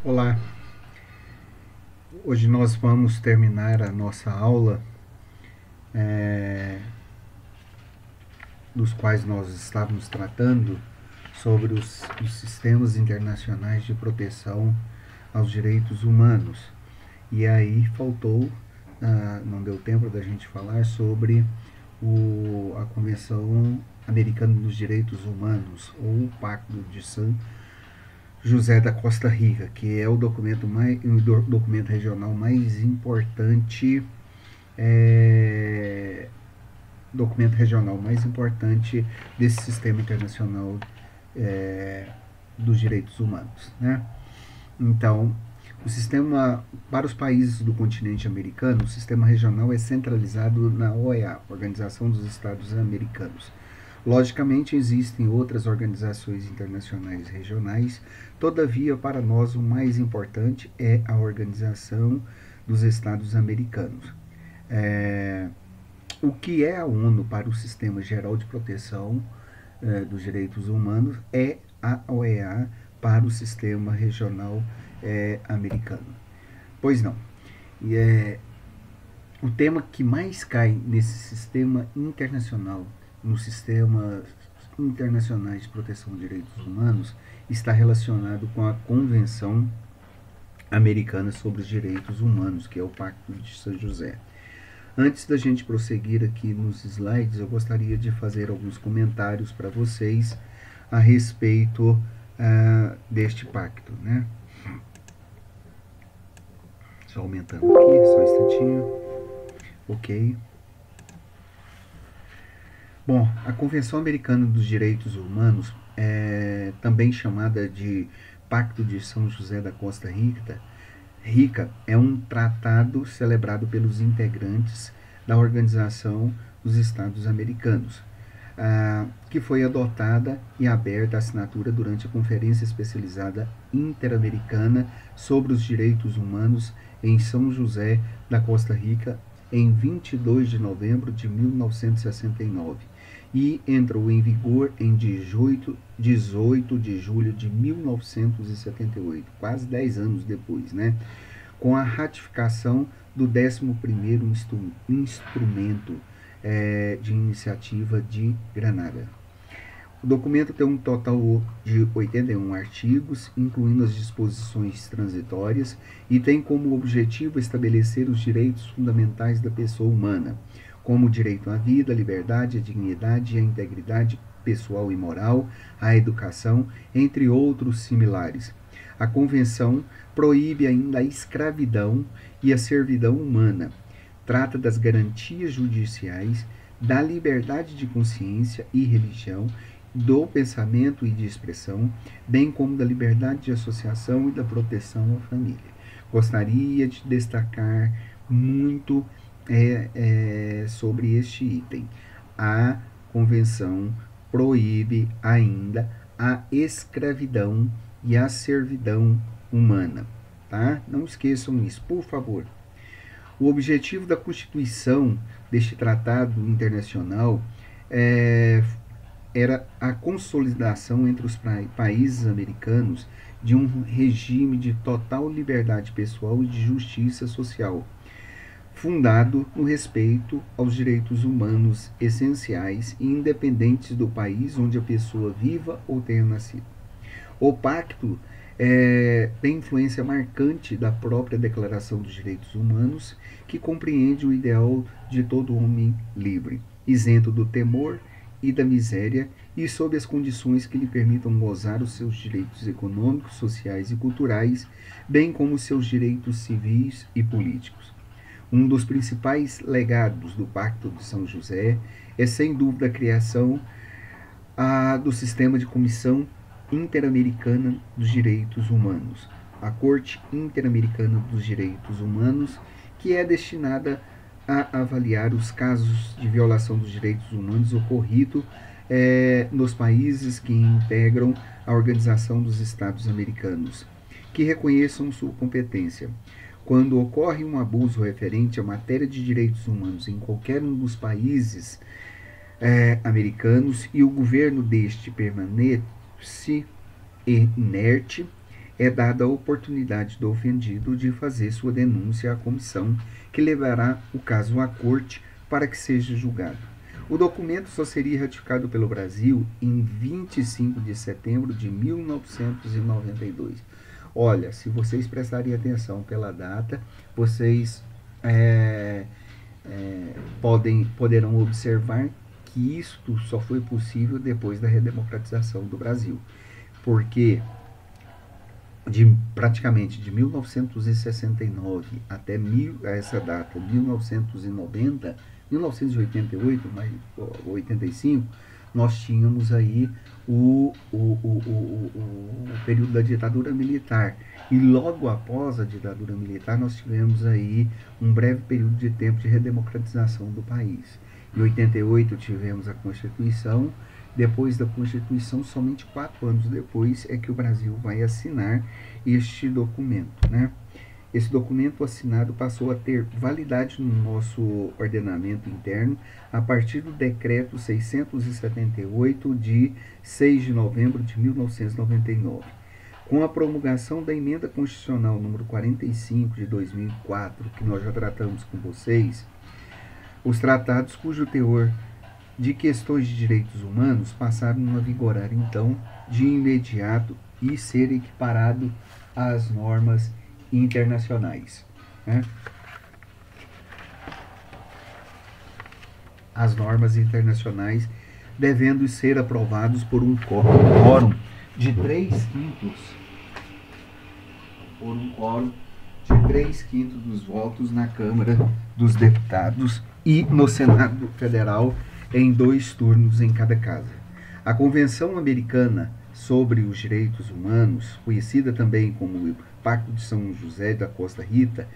Olá, hoje nós vamos terminar a nossa aula dos quais nós estávamos tratando sobre os sistemas internacionais de proteção aos direitos humanos. E aí faltou, não deu tempo da gente falar sobre a Convenção Americana dos Direitos Humanos, ou o Pacto de San José da Costa Rica, que é o documento regional mais importante, é, desse sistema internacional dos direitos humanos, né? Então, o sistema para os países do continente americano, o sistema regional é centralizado na OEA, Organização dos Estados Americanos. Logicamente, existem outras organizações internacionais regionais, todavia, para nós, o mais importante é a Organização dos Estados Americanos. O que é a ONU para o Sistema Geral de Proteção dos Direitos Humanos é a OEA para o Sistema Regional americano. Pois não. E o tema que mais cai nesse sistema internacional, nos sistemas internacionais de proteção de direitos humanos, está relacionado com a Convenção Americana sobre os Direitos Humanos, que é o Pacto de São José. Antes da gente prosseguir aqui nos slides, eu gostaria de fazer alguns comentários para vocês a respeito deste pacto, né? Só aumentando aqui, só um instantinho. Ok. Bom, a Convenção Americana dos Direitos Humanos, também chamada de Pacto de São José da Costa Rica, é um tratado celebrado pelos integrantes da Organização dos Estados Americanos, que foi adotada e aberta à assinatura durante a Conferência Especializada Interamericana sobre os Direitos Humanos em São José da Costa Rica, em 22 de novembro de 1969, e entrou em vigor em 18 de julho de 1978, quase 10 anos depois, né? Com a ratificação do 11º instrumento de iniciativa de Granada. O documento tem um total de 81 artigos, incluindo as disposições transitórias, e tem como objetivo estabelecer os direitos fundamentais da pessoa humana, como o direito à vida, à liberdade, à dignidade e à integridade pessoal e moral, à educação, entre outros similares. A Convenção proíbe ainda a escravidão e a servidão humana, trata das garantias judiciais, da liberdade de consciência e religião, do pensamento e de expressão, bem como da liberdade de associação e da proteção à família. Gostaria de destacar muito sobre este item. A Convenção proíbe ainda a escravidão e a servidão humana. Tá? Não esqueçam isso, por favor. O objetivo da constituição deste tratado internacional era a consolidação entre os países americanos de um regime de total liberdade pessoal e de justiça social, fundado no respeito aos direitos humanos essenciais e independentes do país onde a pessoa viva ou tenha nascido. O pacto tem influência marcante da própria Declaração dos Direitos Humanos, que compreende o ideal de todo homem livre, isento do temor e da miséria e sob as condições que lhe permitam gozar os seus direitos econômicos, sociais e culturais, bem como os seus direitos civis e políticos. Um dos principais legados do Pacto de São José é, sem dúvida, a criação do sistema de Comissão Interamericana dos Direitos Humanos, a Corte Interamericana dos Direitos Humanos, que é destinada a avaliar os casos de violação dos direitos humanos ocorridos nos países que integram a Organização dos Estados Americanos, que reconheçam sua competência. Quando ocorre um abuso referente à matéria de direitos humanos em qualquer um dos países americanos e o governo deste permanece inerte, é dada a oportunidade do ofendido de fazer sua denúncia à comissão, que levará o caso à corte para que seja julgado. O documento só seria ratificado pelo Brasil em 25 de setembro de 1992. Olha, se vocês prestarem atenção pela data, vocês poderão observar que isto só foi possível depois da redemocratização do Brasil, porque praticamente de 1969 até essa data, 1990, 1988, mas 85, nós tínhamos aí o período da ditadura militar. E logo após a ditadura militar, nós tivemos aí um breve período de tempo de redemocratização do país. Em 88 tivemos a Constituição. Depois da Constituição, somente 4 anos depois, é que o Brasil vai assinar este documento, né? Esse documento assinado passou a ter validade no nosso ordenamento interno a partir do Decreto 678, de 6 de novembro de 1999. Com a promulgação da Emenda Constitucional número 45 de 2004, que nós já tratamos com vocês, os tratados cujo teor de questões de direitos humanos passaram a vigorar, então, de imediato e ser equiparado às normas internacionais, né? As normas internacionais devendo ser aprovados por um quórum de 3/5, dos votos na Câmara dos Deputados e no Senado Federal, em 2 turnos em cada casa. A Convenção Americana sobre os Direitos Humanos, conhecida também como o Pacto de São José da Costa Rica,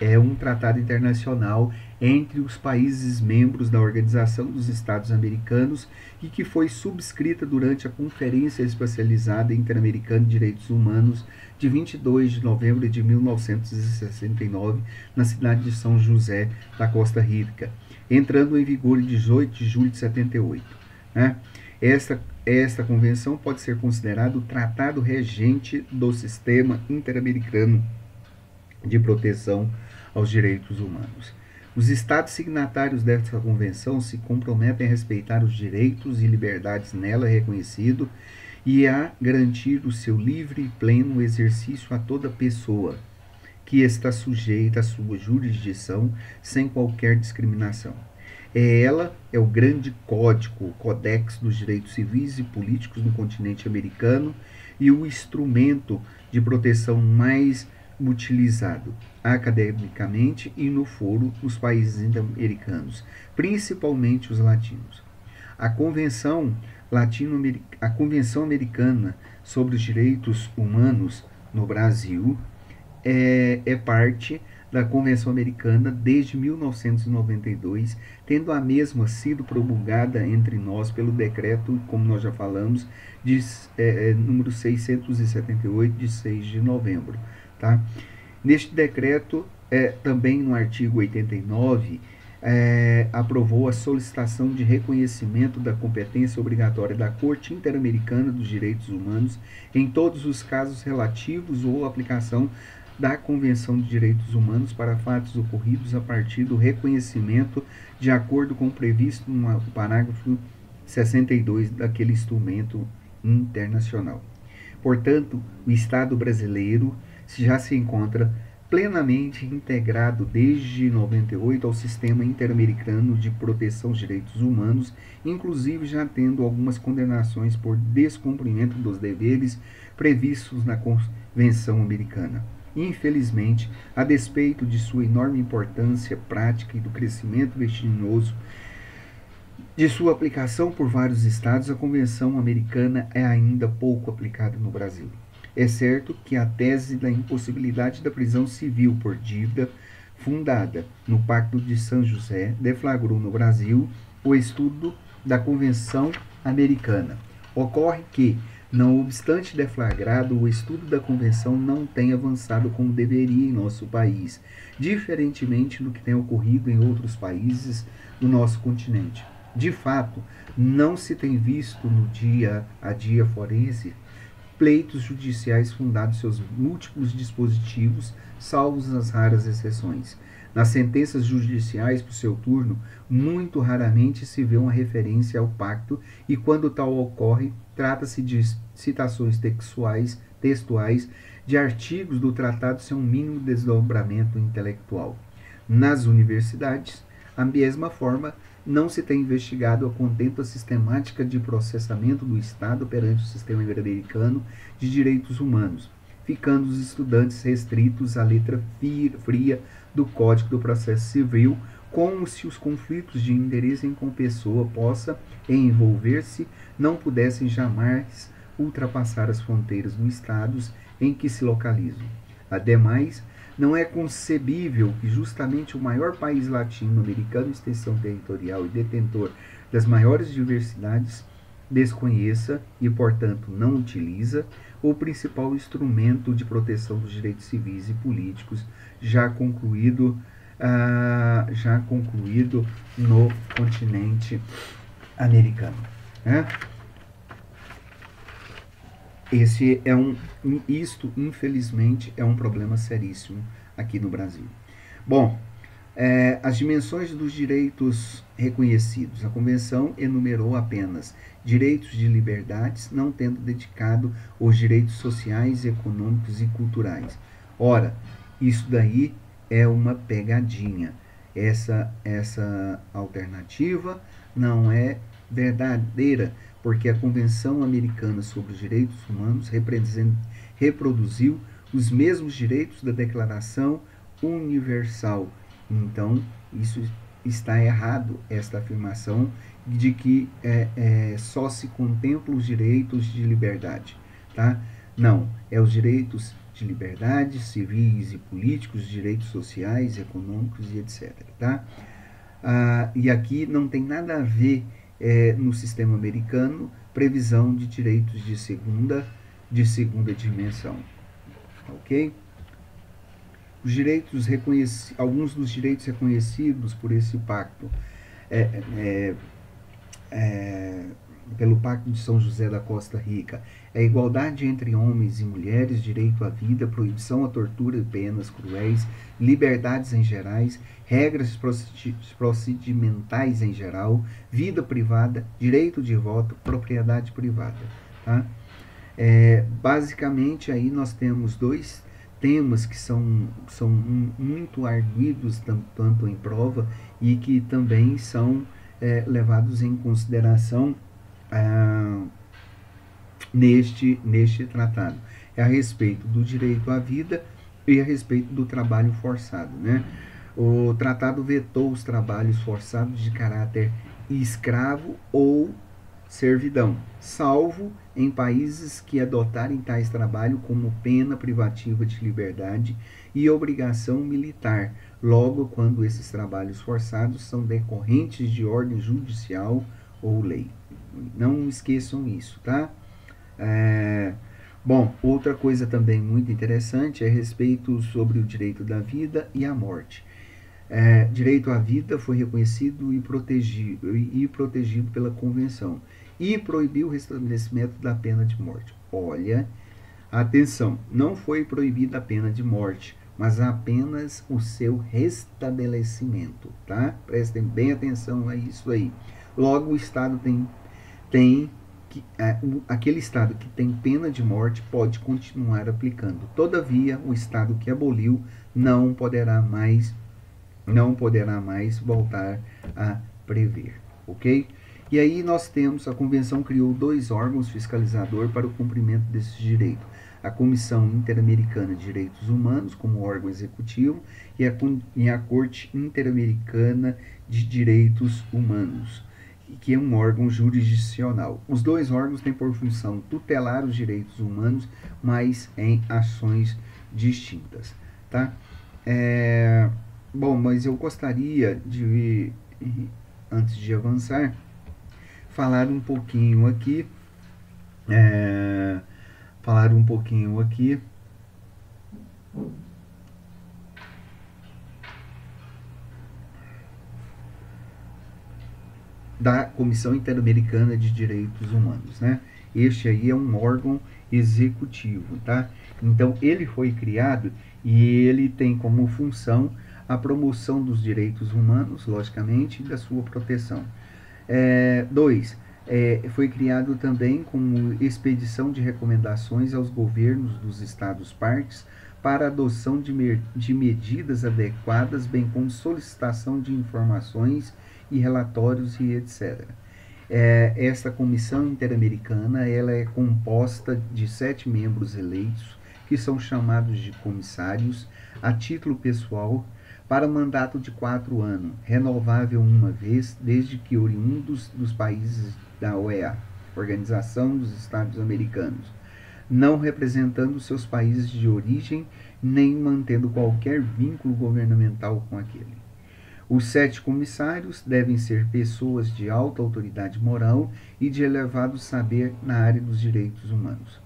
é um tratado internacional entre os países membros da Organização dos Estados Americanos e que foi subscrita durante a Conferência Especializada Interamericana de Direitos Humanos de 22 de novembro de 1969, na cidade de São José da Costa Rica, entrando em vigor em 18 de julho de 78. Né? Esta convenção pode ser considerada o tratado regente do sistema interamericano de proteção aos direitos humanos. Os estados signatários desta convenção se comprometem a respeitar os direitos e liberdades nela reconhecidos e a garantir o seu livre e pleno exercício a toda pessoa que está sujeita à sua jurisdição sem qualquer discriminação. Ela é o grande código, o Codex dos Direitos Civis e Políticos no continente americano e o instrumento de proteção mais utilizado academicamente e no foro nos países americanos, principalmente os latinos. A Convenção Americana sobre os Direitos Humanos no Brasil é parte da Convenção Americana desde 1992, tendo a mesma sido promulgada entre nós pelo decreto, como nós já falamos, número 678, de 6 de novembro. Tá? Neste decreto, também no artigo 89, aprovou a solicitação de reconhecimento da competência obrigatória da Corte Interamericana dos Direitos Humanos em todos os casos relativos ou aplicação da Convenção de Direitos Humanos para fatos ocorridos a partir do reconhecimento de acordo com o previsto no parágrafo 62 daquele instrumento internacional. Portanto, o Estado brasileiro já se encontra plenamente integrado desde 98 ao sistema interamericano de proteção aos direitos humanos, inclusive já tendo algumas condenações por descumprimento dos deveres previstos na Convenção Americana. Infelizmente, a despeito de sua enorme importância prática e do crescimento vertiginoso de sua aplicação por vários estados, a Convenção Americana é ainda pouco aplicada no Brasil. É certo que a tese da impossibilidade da prisão civil por dívida, fundada no Pacto de São José, deflagrou no Brasil o estudo da Convenção Americana. Ocorre que, não obstante deflagrado, o estudo da Convenção não tem avançado como deveria em nosso país, diferentemente do que tem ocorrido em outros países do nosso continente. De fato, não se tem visto no dia a dia forense pleitos judiciais fundados em seus múltiplos dispositivos, salvos as raras exceções. Nas sentenças judiciais, por seu turno, muito raramente se vê uma referência ao pacto e, quando tal ocorre, trata-se de citações textuais de artigos do tratado sem um mínimo desdobramento intelectual. Nas universidades, a mesma forma, não se tem investigado a contenta sistemática de processamento do Estado perante o sistema americano de direitos humanos, ficando os estudantes restritos à letra fria do Código do Processo Civil, como se os conflitos de interesse em que uma pessoa possa envolver-se não pudessem jamais ultrapassar as fronteiras dos estados em que se localizam. Ademais, não é concebível que justamente o maior país latino-americano em extensão territorial e detentor das maiores diversidades desconheça e, portanto, não utiliza o principal instrumento de proteção dos direitos civis e políticos já concluído no continente americano. Né? Isto, infelizmente, é um problema seríssimo aqui no Brasil. Bom, as dimensões dos direitos reconhecidos. A Convenção enumerou apenas direitos de liberdades, não tendo dedicado os direitos sociais, econômicos e culturais. Ora, isso daí é uma pegadinha. Essa alternativa não é verdadeira, porque a Convenção Americana sobre os Direitos Humanos reproduziu os mesmos direitos da Declaração Universal. Então, isso está errado, esta afirmação de que só se contemplam os direitos de liberdade. Tá? Não, é os direitos de liberdade, civis e políticos, direitos sociais, econômicos e etc. Tá? E aqui não tem nada a ver no sistema americano previsão de direitos de segunda dimensão. Ok? Alguns dos direitos reconhecidos por esse pacto pelo Pacto de São José da Costa Rica é a igualdade entre homens e mulheres, direito à vida, proibição à tortura e penas cruéis, liberdades em gerais, regras procedimentais em geral, vida privada, direito de voto, propriedade privada. Tá? Basicamente, aí nós temos dois temas que são muito arguidos tanto em prova e que também são levados em consideração neste tratado. É a respeito do direito à vida e a respeito do trabalho forçado. Né? O tratado vetou os trabalhos forçados de caráter escravo ou servidão, salvo em países que adotarem tais trabalho como pena privativa de liberdade e obrigação militar, logo quando esses trabalhos forçados são decorrentes de ordem judicial ou lei. Não esqueçam isso, tá? Bom, outra coisa também muito interessante é a respeito sobre o direito da vida e a morte. Direito à vida foi reconhecido e protegido pela Convenção e proibiu o restabelecimento da pena de morte. Olha, atenção, não foi proibida a pena de morte, mas apenas o seu restabelecimento, tá? Prestem bem atenção a isso aí. Logo, o Estado aquele Estado que tem pena de morte pode continuar aplicando. Todavia, o Estado que aboliu não poderá mais voltar a prever, ok? E aí nós temos, a Convenção criou dois órgãos fiscalizadores para o cumprimento desses direitos. A Comissão Interamericana de Direitos Humanos, como órgão executivo, e a Corte Interamericana de Direitos Humanos, que é um órgão jurisdicional. Os dois órgãos têm por função tutelar os direitos humanos, mas em ações distintas, tá? Bom, mas eu gostaria de, antes de avançar, falar um pouquinho aqui, da Comissão Interamericana de Direitos Humanos, né? Este aí é um órgão executivo, tá? Então ele foi criado e ele tem como função a promoção dos direitos humanos, logicamente, e da sua proteção. 2. Foi criado também como expedição de recomendações aos governos dos estados-partes para a adoção de medidas adequadas, bem como solicitação de informações e relatórios e etc. Esta comissão interamericana ela é composta de 7 membros eleitos, que são chamados de comissários, a título pessoal, para mandato de 4 anos, renovável uma vez, desde que oriundos dos países da OEA, Organização dos Estados Americanos, não representando seus países de origem, nem mantendo qualquer vínculo governamental com aquele. Os 7 comissários devem ser pessoas de alta autoridade moral e de elevado saber na área dos direitos humanos.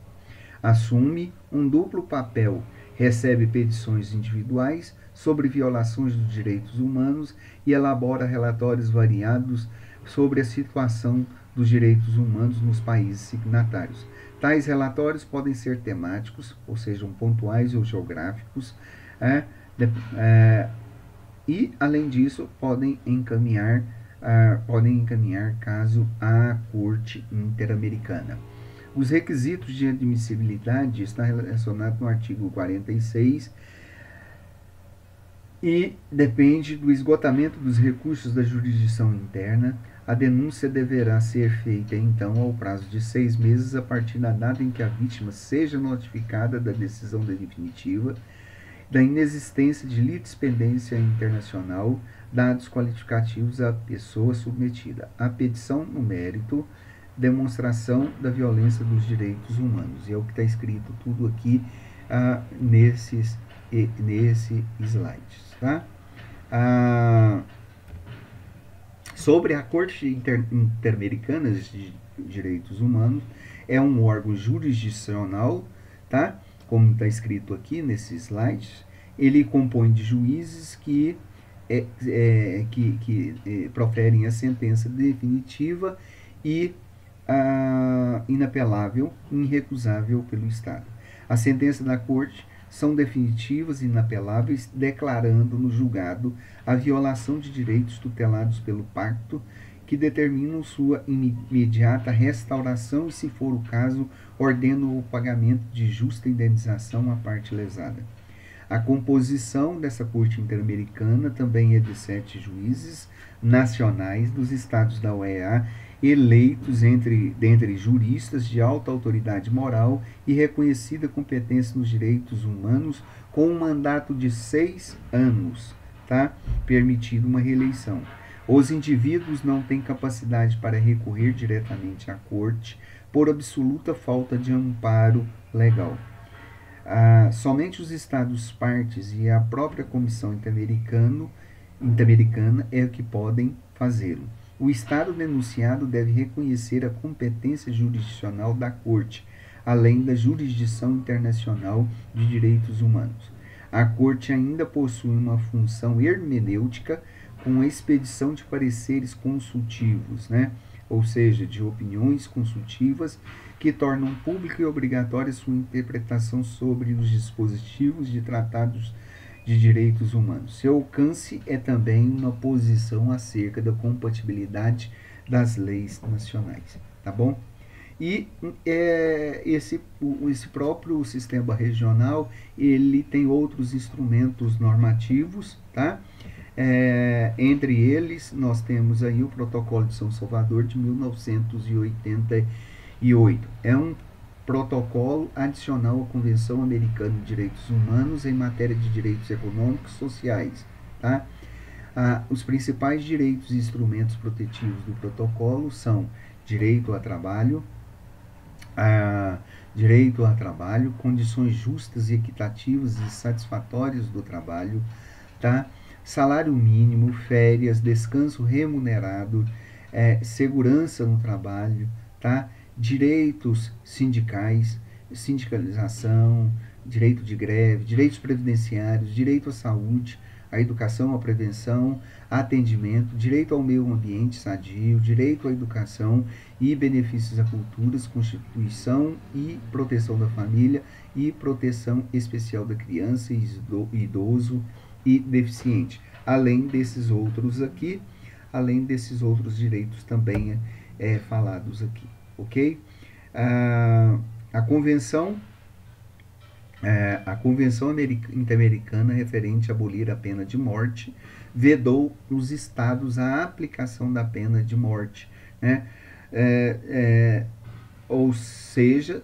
Assume um duplo papel, recebe petições individuais sobre violações dos direitos humanos e elabora relatórios variados sobre a situação dos direitos humanos nos países signatários. Tais relatórios podem ser temáticos, ou sejam pontuais ou geográficos, e, além disso, podem encaminhar caso à Corte Interamericana. Os requisitos de admissibilidade estão relacionados no artigo 46 e depende do esgotamento dos recursos da jurisdição interna. A denúncia deverá ser feita, então, ao prazo de 6 meses a partir da data em que a vítima seja notificada da decisão definitiva, da inexistência de litispendência internacional, dados qualificativos à pessoa submetida, a petição no mérito, demonstração da violência dos direitos humanos. E é o que está escrito tudo aqui nesse slide. Tá? Sobre a Corte Interamericana de Direitos Humanos, é um órgão jurisdicional, tá? Como está escrito aqui nesse slide. Ele compõe de juízes que proferem a sentença definitiva e inapelável, irrecusável pelo Estado. As sentenças da Corte são definitivas e inapeláveis, declarando no julgado a violação de direitos tutelados pelo pacto, que determinam sua imediata restauração e, se for o caso, ordenam o pagamento de justa indenização à parte lesada. A composição dessa Corte Interamericana também é de 7 juízes nacionais dos estados da OEA, eleitos dentre juristas de alta autoridade moral e reconhecida competência nos direitos humanos, com um mandato de 6 anos, tá? Permitido uma reeleição. Os indivíduos não têm capacidade para recorrer diretamente à corte por absoluta falta de amparo legal. Somente os estados partes e a própria Comissão Interamericana é que podem fazê-lo. O Estado denunciado deve reconhecer a competência jurisdicional da Corte, além da jurisdição internacional de direitos humanos. A Corte ainda possui uma função hermenêutica com a expedição de pareceres consultivos, ou seja, de opiniões consultivas que tornam pública e obrigatória sua interpretação sobre os dispositivos de tratados de direitos humanos. Seu alcance é também uma posição acerca da compatibilidade das leis nacionais, tá bom? E esse próprio sistema regional, ele tem outros instrumentos normativos, tá? Entre eles, nós temos aí o Protocolo de São Salvador de 1988. É um protocolo adicional à Convenção Americana de Direitos Humanos em matéria de direitos econômicos e sociais. Tá? Os principais direitos e instrumentos protetivos do protocolo são direito a trabalho, condições justas e equitativas e satisfatórias do trabalho, tá? Salário mínimo, férias, descanso remunerado, segurança no trabalho, tá? Direitos sindicais, sindicalização, direito de greve, direitos previdenciários, direito à saúde, à educação, à prevenção, atendimento, direito ao meio ambiente sadio, direito à educação e benefícios à cultura, constituição e proteção da família e proteção especial da criança, idoso e deficiente. Além desses outros aqui, além desses outros direitos também falados aqui, ok? A Convenção Interamericana referente a abolir a pena de morte vedou nos estados a aplicação da pena de morte, né? Ou seja,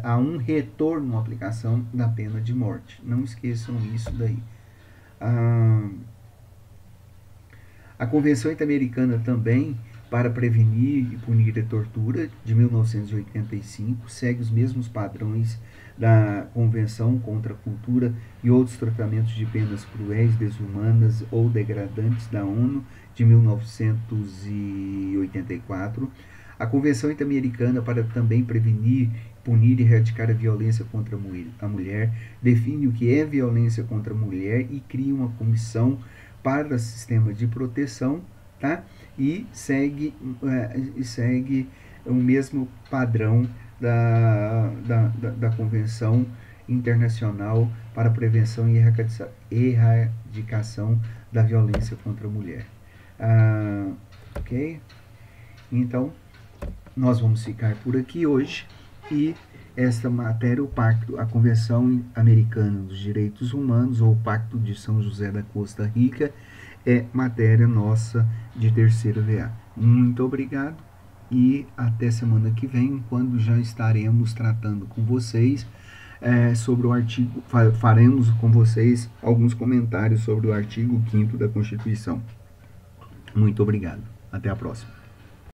há um retorno à aplicação da pena de morte. Não esqueçam isso daí. A Convenção Interamericana também, para prevenir e punir a tortura, de 1985, segue os mesmos padrões da Convenção contra a Cultura e outros tratamentos de penas cruéis, desumanas ou degradantes da ONU, de 1984. A Convenção Interamericana, para também prevenir, punir e erradicar a violência contra a mulher, define o que é violência contra a mulher e cria uma comissão para o sistema de proteção, tá? E segue o mesmo padrão da Convenção Internacional para a Prevenção e Erradicação da Violência contra a Mulher. Ok? Então, nós vamos ficar por aqui hoje e esta matéria, a Convenção Americana dos Direitos Humanos, ou o Pacto de São José da Costa Rica, é matéria nossa de terceira VA. Muito obrigado e até semana que vem, quando já estaremos tratando com vocês sobre o artigo, faremos com vocês alguns comentários sobre o artigo 5º da Constituição. Muito obrigado. Até a próxima.